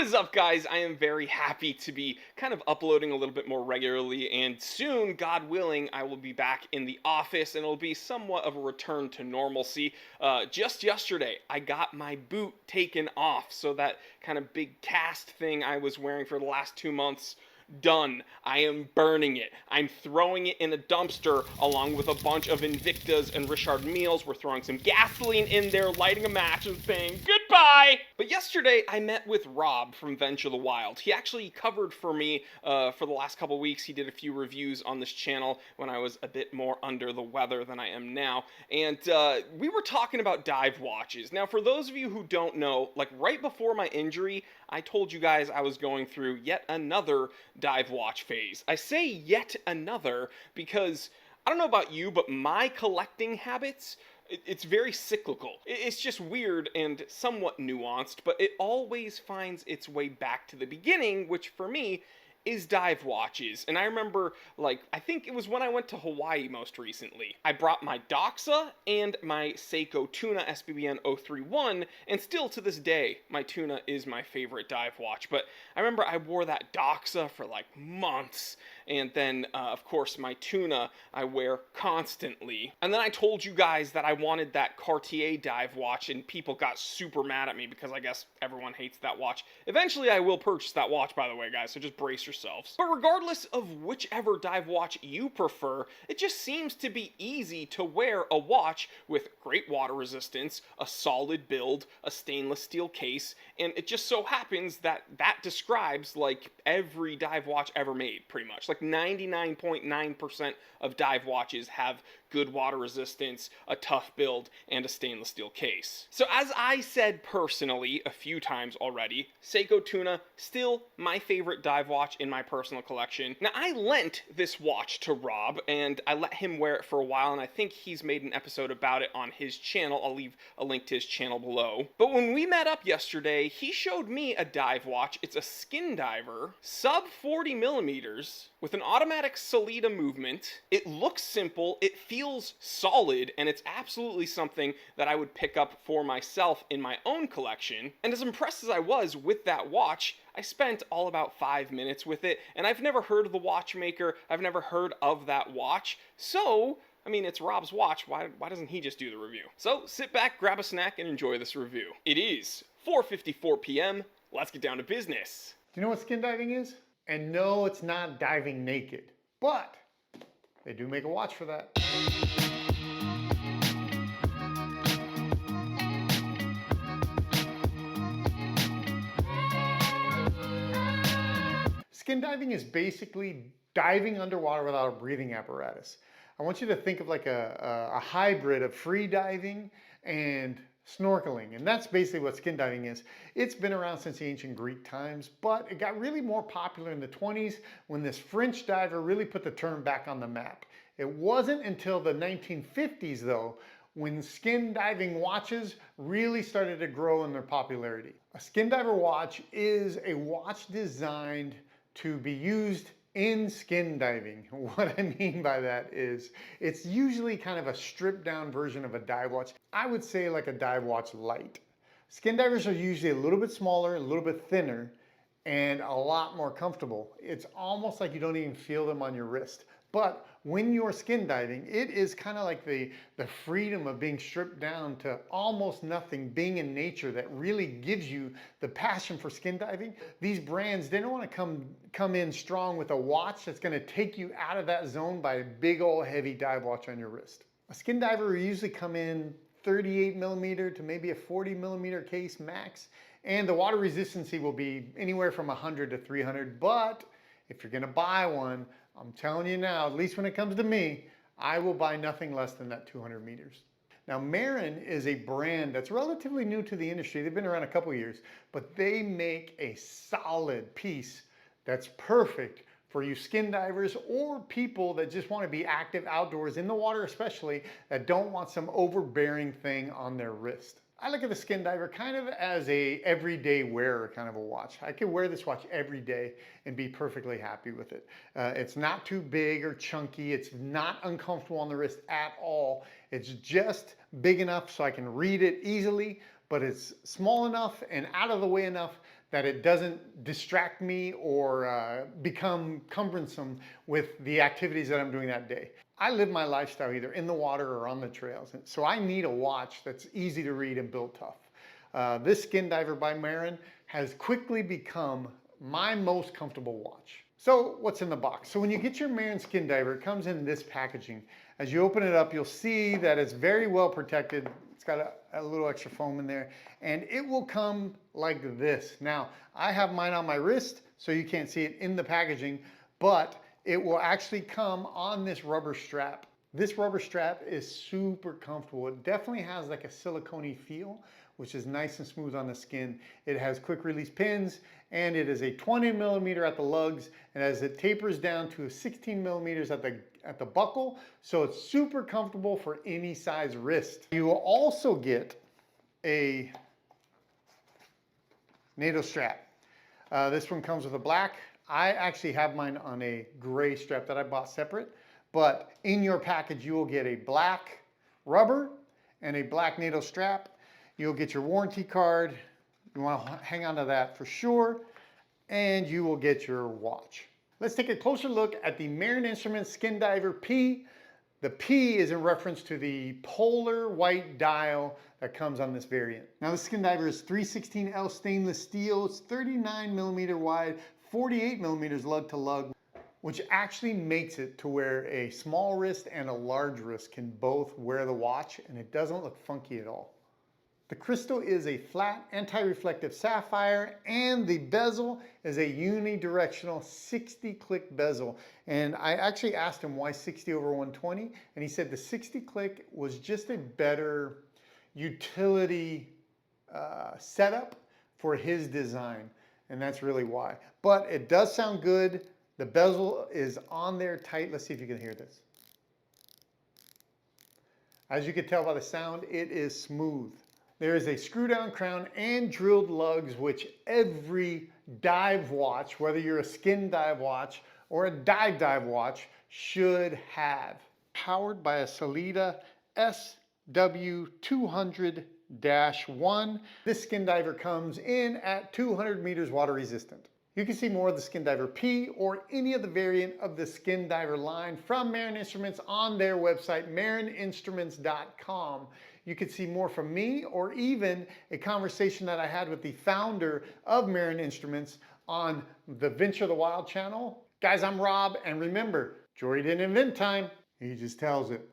What is up, guys? I am very happy to be kind of uploading a little bit more regularly, and soon, God willing, I will be back in the office, and it'll be somewhat of a return to normalcy. Just yesterday, I got my boot taken off, so that kind of big cast thing I was wearing for the last 2 months, done. I am burning it. I'm throwing it in a dumpster along with a bunch of Invictas and Richard Meals. We're throwing some gasoline in there, lighting a match, and saying goodbye. But yesterday, I met with Rob from Venture the Wild. He actually covered for me for the last couple weeks. He did a few reviews on this channel when I was a bit more under the weather than I am now. And we were talking about dive watches. Now, for those of you who don't know, like right before my injury, I told you guys I was going through yet another dive watch phase. I say yet another because I don't know about you, but my collecting habits, it's very cyclical. It's just weird and somewhat nuanced, but it always finds its way back to the beginning, which for me is dive watches. And I remember, like, I think it was when I went to Hawaii most recently. I brought my Doxa and my Seiko Tuna SBBN 031, and still to this day, my Tuna is my favorite dive watch. But I remember I wore that Doxa for like months, and then, of course, my Tuna I wear constantly. And then I told you guys that I wanted that Cartier dive watch, and people got super mad at me because I guess everyone hates that watch. Eventually, I will purchase that watch, by the way, guys, so just brace yourselves. But regardless of whichever dive watch you prefer, it just seems to be easy to wear a watch with great water resistance, a solid build, a stainless steel case, and it just so happens that that describes like every dive watch ever made, pretty much. Like 99.9% of dive watches have good water resistance, a tough build, and a stainless steel case. So as I said personally a few times already, Seiko Tuna, still my favorite dive watch in my personal collection. Now, I lent this watch to Rob, and I let him wear it for a while, and I think he's made an episode about it on his channel. I'll leave a link to his channel below. But when we met up yesterday, he showed me a dive watch. It's a Skin Diver, sub 40 millimeters, with an automatic Salida movement. It looks simple, it feels solid, and it's absolutely something that I would pick up for myself in my own collection. And as impressed as I was with that watch, I spent all about 5 minutes with it, and I've never heard of the watchmaker, I've never heard of that watch, so I mean, it's Rob's watch, why doesn't he just do the review? So sit back, grab a snack, and enjoy this review. It is 4:54 p.m., let's get down to business. Do you know what skin diving is? And no, it's not diving naked, but they do make a watch for that. Skin diving is basically diving underwater without a breathing apparatus. I want you to think of like a hybrid of free diving and snorkeling, and that's basically what skin diving is. It's been around since the ancient Greek times, but it got really more popular in the 20s when this French diver really put the term back on the map. It wasn't until the 1950s, though, when skin diving watches really started to grow in their popularity. A skin diver watch is a watch designed to be used in skin diving. What I mean by that is it's usually kind of a stripped down version of a dive watch. I would say like a dive watch light. Skin divers are usually a little bit smaller, a little bit thinner, and a lot more comfortable. It's almost like you don't even feel them on your wrist. But when you're skin diving, it is kind of like the freedom of being stripped down to almost nothing, being in nature, that really gives you the passion for skin diving. These brands, they don't want to come in strong with a watch that's going to take you out of that zone by a big old heavy dive watch on your wrist. A skin diver will usually come in 38 millimeter to maybe a 40 millimeter case max, and the water resistance will be anywhere from 100 to 300. But if you're going to buy one, I'm telling you now, at least when it comes to me, I will buy nothing less than that 200 meters. Now, Marin is a brand that's relatively new to the industry. They've been around a couple years, but they make a solid piece that's perfect for you skin divers or people that just want to be active outdoors in the water, especially that don't want some overbearing thing on their wrist. I look at the Skin Diver kind of as a everyday wearer kind of a watch. I could wear this watch every day and be perfectly happy with it. It's not too big or chunky. It's not uncomfortable on the wrist at all. It's just big enough so I can read it easily, but it's small enough and out of the way enough that it doesn't distract me or become cumbersome with the activities that I'm doing that day. I live my lifestyle either in the water or on the trails, and so I need a watch that's easy to read and built tough. This Skin Diver by Marin has quickly become my most comfortable watch. So what's in the box? So when you get your Marin Skin Diver, it comes in this packaging. As you open it up, you'll see that it's very well protected. It's got a little extra foam in there, and it will come like this. Now, I have mine on my wrist, so you can't see it in the packaging, but it will actually come on this rubber strap. This rubber strap is super comfortable. It definitely has like a silicone-y feel, which is nice and smooth on the skin. It has quick release pins, and it is a 20 millimeter at the lugs, and as it tapers down to 16 millimeters at the buckle, so it's super comfortable for any size wrist. You will also get a NATO strap. This one comes with a black. I actually have mine on a gray strap that I bought separate, but in your package you will get a black rubber and a black NATO strap. You'll get your warranty card. You want to hang on to that for sure, and you will get your watch. Let's take a closer look at the Marin Instruments Skin Diver P. The P is in reference to the polar white dial that comes on this variant. Now the Skin Diver is 316L stainless steel. It's 39 millimeter wide, 48 millimeters lug to lug, which actually makes it to where a small wrist and a large wrist can both wear the watch, and it doesn't look funky at all. The crystal is a flat anti-reflective sapphire, and the bezel is a unidirectional 60-click bezel. And I actually asked him why 60 over 120, and he said the 60-click was just a better utility setup for his design, and that's really why. But it does sound good. The bezel is on there tight. Let's see if you can hear this. As you can tell by the sound, it is smooth. There is a screw down crown and drilled lugs, which every dive watch, whether you're a skin dive watch or a dive watch, should have. Powered by a Sellita SW200-1. This Skin Diver comes in at 200 meters water resistant. You can see more of the Skin Diver P or any of the variant of the Skin Diver line from Marin Instruments on their website, marininstruments.com. You could see more from me or even a conversation that I had with the founder of Marin Instruments on the Venture the Wild channel. Guys, I'm Rob, and remember, Jory didn't invent time, he just tells it.